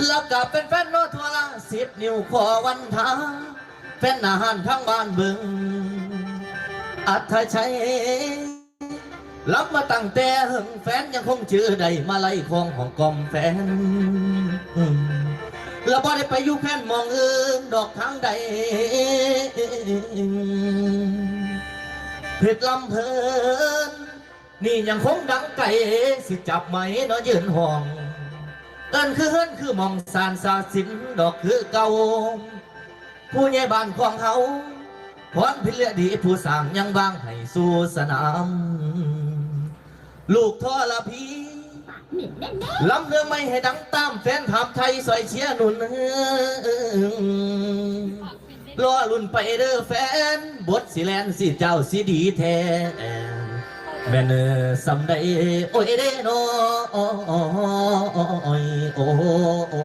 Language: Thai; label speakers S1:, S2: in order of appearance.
S1: แล้วก็เป็นแฟนโนทัวละ10 นิ้วขอวันทาแฟนอาหารทั้งบ้านเบิ่งอัธชัยรับมาตั้งแต่หึงแฟนยังคงชื่อใดมาไล่ของของกอมแฟนแล้วบ่ได้ไปอยู่แค่นมองอื่นดอกทางใดเพชรลำเพลินนี่ยังคงดังไก่สิจับไหมเนาะยืนห้องเอิ้นคือเฮิรนคือมองสารสาสินดอกคือเก่าผู้ใหญ่บ้านของเขาพรพิเรดีผู้สร้างยังวางให้สู่สนามลูกท่อละพีลำเรื่องไม่ให้ดังตามแฟนทัพไทยสอยเชียร์หนุนรอลุ่นไปเด้อแฟนบทสิแลนสิเจ้าสิดีแท้แม่เนอสำได้โอ้ยเด้โนโอ้